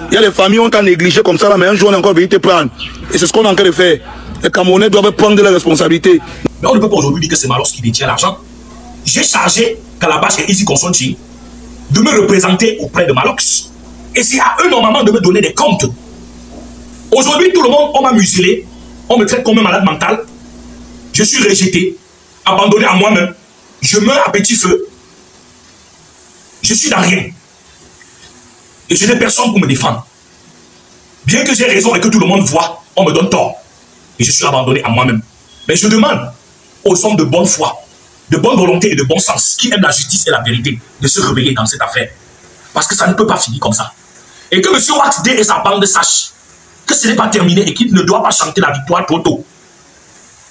Il y a des familles ont négligé comme ça, là, mais un jour on est encore venu te prendre. Et c'est ce qu'on est en train de faire. Les Camerounais doivent prendre la responsabilité. Mais on ne peut pas aujourd'hui dire que c'est Malox qui détient l'argent. J'ai chargé Calabash et Easy Consulting de me représenter auprès de Malox. Et c'est à eux normalement de me donner des comptes. Aujourd'hui, tout le monde, on m'a muselé, on me traite comme un malade mental. Je suis rejeté, abandonné à moi-même. Je meurs à petit feu. Je suis dans rien. Et je n'ai personne pour me défendre. Bien que j'ai raison et que tout le monde voit, on me donne tort. Et je suis abandonné à moi-même. Mais je demande aux hommes de bonne foi, de bonne volonté et de bon sens, qui aiment la justice et la vérité, de se réveiller dans cette affaire. Parce que ça ne peut pas finir comme ça. Et que M. Wax D et sa bande sachent que ce n'est pas terminé et qu'il ne doit pas chanter la victoire trop tôt.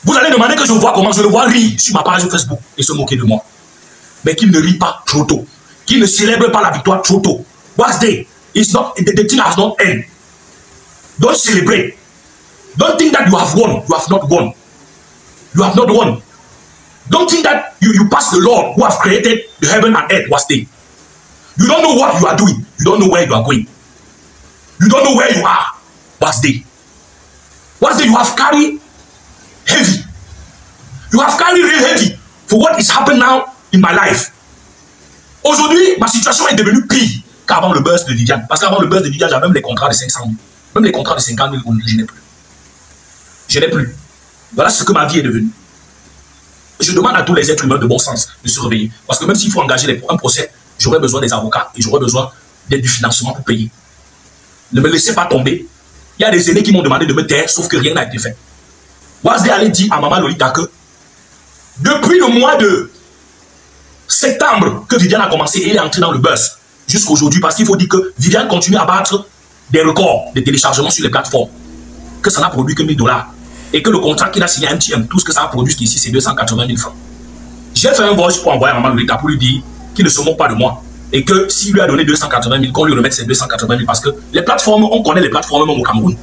Vous allez demander que je vois comment je le vois rire sur ma page Facebook et se moquer de moi. Mais qu'il ne rit pas trop tôt. Qu'il ne célèbre pas la victoire trop tôt. Wax D, the thing has not ended. Don't celebrate. Don't think that you have won. You have not won. You have not won. Don't think that you pass the Lord who have created the heaven and earth, Wax D. You don't know what you are doing. You don't know where you are going. You don't know where you are, Wax D. Wax D, you have carried heavy. You have carried real heavy for what is happening now in my life. Aujourd'hui, ma situation est devenue pire qu'avant le buzz de Viviane. Parce qu'avant le buzz de Viviane, j'avais même les contrats de 500 000. Même les contrats de 50 000, je n'ai plus. Je n'ai plus. Voilà ce que ma vie est devenue. Je demande à tous les êtres humains de bon sens de se réveiller. Parce que même s'il faut engager un procès, j'aurai besoin des avocats et j'aurai besoin du financement pour payer. Ne me laissez pas tomber. Il y a des aînés qui m'ont demandé de me taire, sauf que rien n'a été fait. Wax D allait dire à Maman Lolita que depuis le mois de septembre que Viviane a commencé et elle est entrée dans le buzz jusqu'à aujourd'hui, parce qu'il faut dire que Viviane continue à battre des records de téléchargement sur les plateformes, que ça n'a produit que 1000 $. Et que le contrat qu'il a signé à MTM, tout ce que ça a produit ici, c'est 280 000 francs. J'ai fait un voice pour envoyer à Maman Lolita pour lui dire qu'il ne se moque pas de moi. Et que s'il lui a donné 280 000, qu'on lui remette ces 280 000. Parce que les plateformes, on connaît les plateformes même au Cameroun.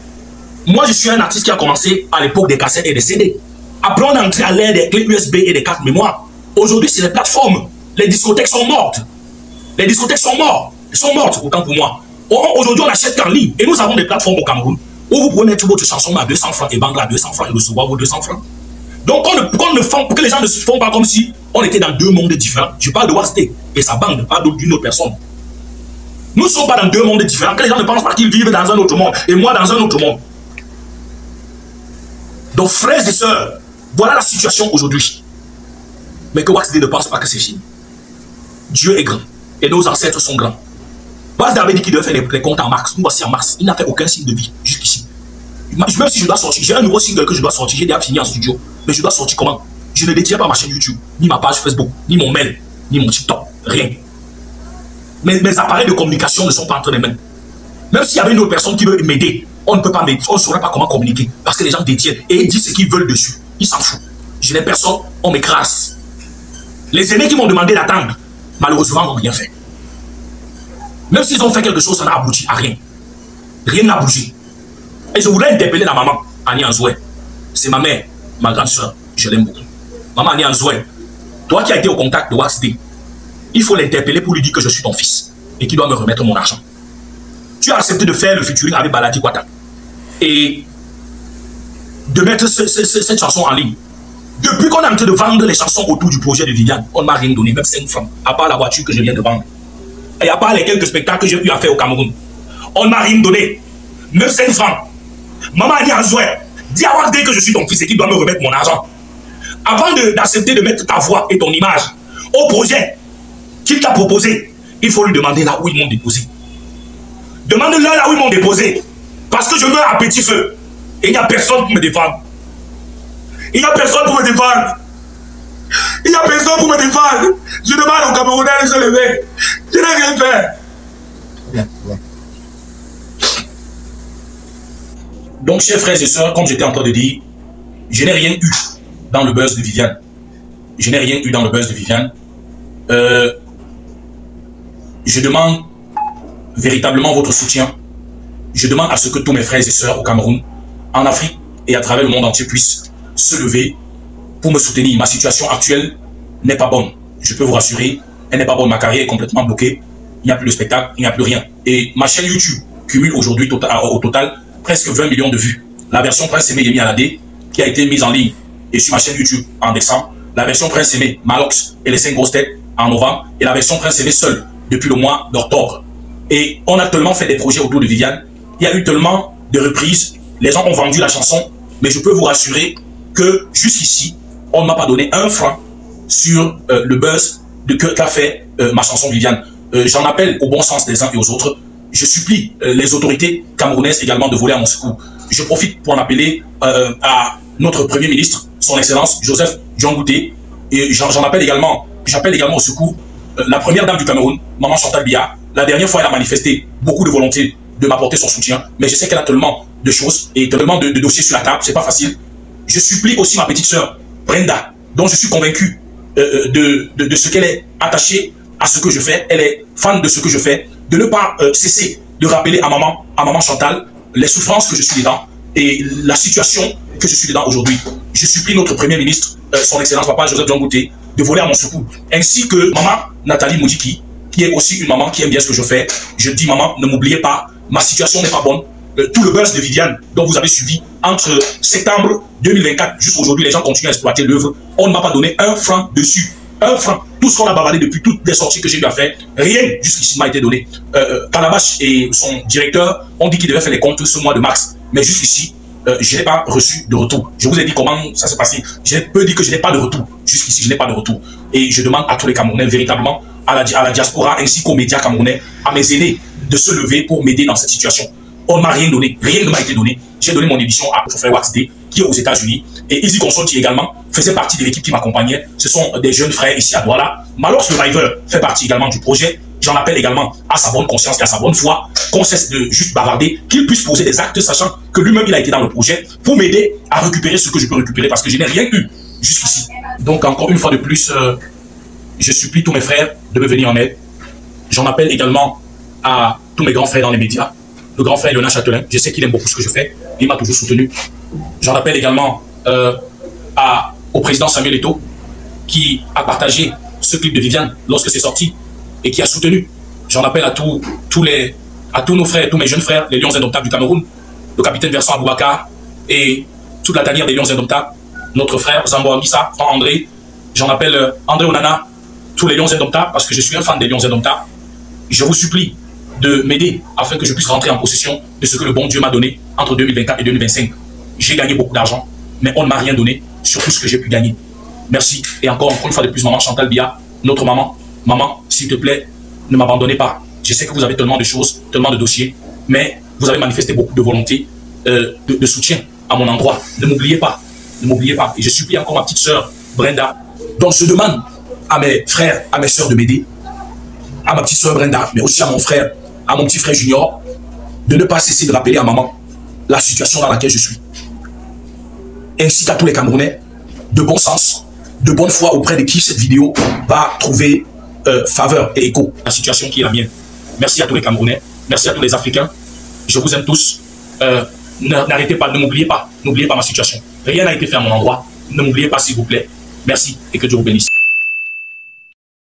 Moi, je suis un artiste qui a commencé à l'époque des cassettes et des CD. Après, on est entré à l'ère des clés USB et des cartes mémoire. Aujourd'hui, c'est les plateformes. Les discothèques sont mortes. Les discothèques sont mortes. Elles sont mortes, autant pour moi. Aujourd'hui, on achète qu'en ligne. Et nous avons des plateformes au Cameroun où vous pouvez mettre votre chanson à 200 francs et vendre à 200 francs et recevoir vos 200 francs. Donc, que les gens ne se font pas comme si on était dans deux mondes différents. Je parle de Wax D et sa bande, pas d'une autre personne. Nous ne sommes pas dans deux mondes différents. Que les gens ne pensent pas qu'ils vivent dans un autre monde et moi dans un autre monde. Donc, frères et sœurs, voilà la situation aujourd'hui. Mais que Wax D ne pense pas que c'est fini. Dieu est grand et nos ancêtres sont grands. Wax D avait dit qu'il devait faire les comptes en mars. Nous voici en mars. Il n'a fait aucun signe de vie jusqu'ici. Même si je dois sortir, j'ai un nouveau single que je dois sortir. J'ai déjà fini en studio. Mais je dois sortir comment? Je ne détiens pas ma chaîne YouTube, ni ma page Facebook, ni mon mail, ni mon TikTok. Rien. Mes appareils de communication ne sont pas entre les mains. Même s'il y avait une autre personne qui veut m'aider, on ne peut pas m'aider. On ne saurait pas comment communiquer. Parce que les gens détiennent et ils disent ce qu'ils veulent dessus. Ils s'en foutent. Je n'ai personne, on m'écrase. Les aînés qui m'ont demandé d'attendre, malheureusement, n'ont rien fait. Même s'ils ont fait quelque chose, ça n'a abouti à rien. Rien n'a bougé. Et je voudrais interpeller la maman, Annie Anzoué. C'est ma mère, ma grande soeur. Je l'aime beaucoup. Maman Annie Anzoué, toi qui as été au contact de Wax D, il faut l'interpeller pour lui dire que je suis ton fils et qu'il doit me remettre mon argent. Tu as accepté de faire le featuring avec Baladi Kwata et de mettre cette chanson en ligne. Depuis qu'on est en train de vendre les chansons autour du projet de Viviane, on ne m'a rien donné, même 5 francs, à part la voiture que je viens de vendre. Et à part les quelques spectacles que j'ai eu à faire au Cameroun. On ne m'a rien donné, même 5 francs. Maman Annie Anzoué, dis à Wax D que je suis ton fils et qu'il doit me remettre mon argent. Avant d'accepter de mettre ta voix et ton image au projet qu'il t'a proposé, il faut lui demander là où ils m'ont déposé. Demande-leur là où ils m'ont déposé. Parce que je meurs à petit feu. Et il n'y a personne pour me défendre. Il n'y a personne pour me défendre. Il n'y a personne pour me défendre. Je demande aux Camerounais de se lever. Je n'ai rien fait. Bien. Donc, chers frères et sœurs, comme j'étais en train de dire, je n'ai rien eu dans le buzz de Viviane. Je n'ai rien eu dans le buzz de Viviane. Je demande véritablement votre soutien. Je demande à ce que tous mes frères et sœurs au Cameroun, en Afrique et à travers le monde entier puissent se lever pour me soutenir. Ma situation actuelle n'est pas bonne. Je peux vous rassurer, elle n'est pas bonne. Ma carrière est complètement bloquée. Il n'y a plus de spectacle, il n'y a plus rien. Et ma chaîne YouTube, cumule aujourd'hui au total presque 20 millions de vues. La version Prince Aimé Yemi Alade, qui a été mise en ligne et sur ma chaîne YouTube en décembre. La version Prince Aimé Malox et les 5 grosses têtes en novembre. Et la version Prince Aimé seul depuis le mois d'octobre. Et on a tellement fait des projets autour de Viviane. Il y a eu tellement de reprises. Les gens ont vendu la chanson. Mais je peux vous rassurer que jusqu'ici, on ne m'a pas donné un franc sur le buzz qu'a fait ma chanson Viviane. J'en appelle au bon sens des uns et aux autres. Je supplie les autorités camerounaises également de voler à mon secours. Je profite pour en appeler à notre Premier ministre, son Excellence Joseph Diongouté. Et j'en appelle également, j'appelle également au secours la première dame du Cameroun, Maman Chantal Biya. La dernière fois, elle a manifesté beaucoup de volonté de m'apporter son soutien. Mais je sais qu'elle a tellement de choses et tellement de dossiers sur la table. C'est pas facile. Je supplie aussi ma petite sœur, Brenda, dont je suis convaincu de ce qu'elle est attachée à ce que je fais. Elle est fan de ce que je fais. De ne pas cesser de rappeler à maman Chantal, les souffrances que je suis dedans et la situation que je suis dedans aujourd'hui. Je supplie notre Premier ministre, son Excellence Papa Joseph Diongouté, de voler à mon secours. Ainsi que maman Nathalie Moudjiki, qui est aussi une maman qui aime bien ce que je fais. Je dis maman, ne m'oubliez pas, ma situation n'est pas bonne. Tout le buzz de Viviane dont vous avez suivi entre septembre 2024 jusqu'à aujourd'hui, les gens continuent à exploiter l'œuvre. On ne m'a pas donné un franc dessus. Un franc. Tout ce qu'on a bavardé depuis toutes les sorties que j'ai eu à faire, rien jusqu'ici m'a été donné. Calabash et son directeur ont dit qu'ils devaient faire les comptes ce mois de mars. Mais jusqu'ici, je n'ai pas reçu de retour. Je vous ai dit comment ça s'est passé. Je peux dire que je n'ai pas de retour. Jusqu'ici, je n'ai pas de retour. Et je demande à tous les Camerounais, véritablement, à la diaspora ainsi qu'aux médias camerounais, à mes aînés, de se lever pour m'aider dans cette situation. On ne m'a rien donné, rien ne m'a été donné. J'ai donné mon édition à mon frère Waxday, qui est aux États-Unis. Et Easy Console, qui également faisait partie de l'équipe qui m'accompagnait. Ce sont des jeunes frères ici à Douala. Malox le River fait partie également du projet. J'en appelle également à sa bonne conscience et à sa bonne foi, qu'on cesse de juste bavarder, qu'il puisse poser des actes, sachant que lui-même il a été dans le projet, pour m'aider à récupérer ce que je peux récupérer, parce que je n'ai rien eu jusqu'ici. Donc encore une fois de plus, je supplie tous mes frères de me venir en aide. J'en appelle également à tous mes grands frères dans les médias. Le grand frère Léonard Châtelain, je sais qu'il aime beaucoup ce que je fais, il m'a toujours soutenu. J'en appelle également au président Samuel Eto'o, qui a partagé ce clip de Viviane lorsque c'est sorti et qui a soutenu. J'en appelle à tous nos frères, tous mes jeunes frères, les Lions Indomptables du Cameroun, le capitaine Vincent Aboubakar et toute la tanière des Lions Indomptables, notre frère Zambo Amissa, André. J'en appelle André Onana, tous les Lions Indomptables, parce que je suis un fan des Lions Indomptables. Je vous supplie de m'aider afin que je puisse rentrer en possession de ce que le bon Dieu m'a donné entre 2024 et 2025. J'ai gagné beaucoup d'argent, mais on ne m'a rien donné sur tout ce que j'ai pu gagner. Merci. Et encore une fois de plus, maman Chantal Biya, notre maman. Maman, s'il te plaît, ne m'abandonnez pas. Je sais que vous avez tellement de choses, tellement de dossiers, mais vous avez manifesté beaucoup de volonté, de soutien à mon endroit. Ne m'oubliez pas. Ne m'oubliez pas. Et je supplie encore ma petite sœur, Brenda. Donc je demande à mes frères, à mes sœurs de m'aider, à ma petite sœur Brenda, mais aussi à mon frère, à mon petit frère Junior, de ne pas cesser de rappeler à maman la situation dans laquelle je suis. Ainsi qu'à tous les Camerounais, de bon sens, de bonne foi auprès de qui cette vidéo va trouver faveur et écho, la situation qui est la mienne. Merci à tous les Camerounais, merci à tous les Africains, je vous aime tous. N'arrêtez pas, ne m'oubliez pas, n'oubliez pas ma situation. Rien n'a été fait à mon endroit, ne m'oubliez pas s'il vous plaît. Merci et que Dieu vous bénisse.